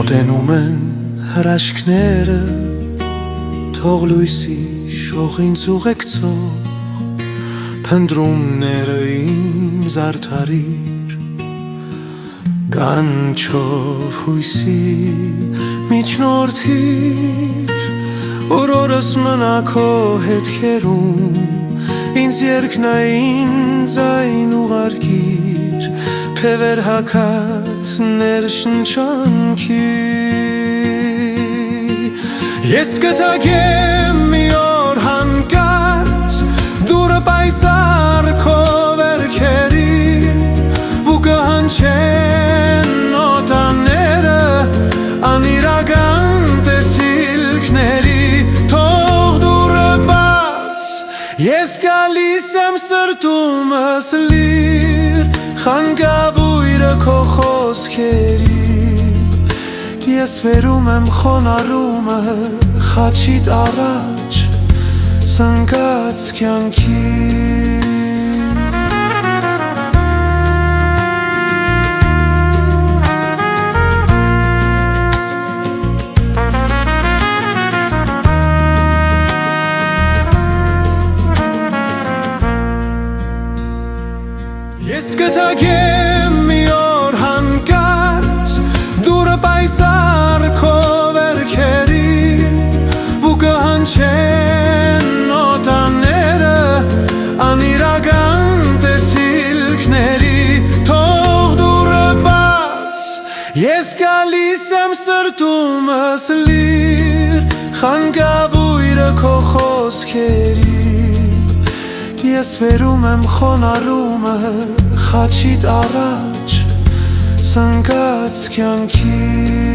Մոտենում են հրաշքները, թող լույսի շողին ցուղեկցող փնտրումները իմ զարդարիր, կանչով հույսի միջնորդիր, որ օրս մնա քո հետքերում, ինձ երկնային ձայն ուղարկիր, փևեր հագածներ շնչանքի։ Ես կթագեմ մի օր հանկարծ, դուրը պայսար քո վերքերի, ու կհանչեն նոտաները անիրական տեսիլքների, թող դուրը բաց, ես գալիս եմ սրտումս լիր, խանգաբույրը քո խոսքերի, ես վերում եմ խոնարհումը խաչիդ առաջ սնկած կյանքի։ Ես կթագեմ մի օր հանկարծ, դուրը պայսար քո վերքերի, ու կհանչեն նոտաները անիրական տեսիլքների, թող դուրը բաց, ես գալիս եմ սրտումս լիր, խանգաբույրը քո խոսքերի, ես վերում եմ խոնարհումը խաչիդ առաջ սնկած կյանքի։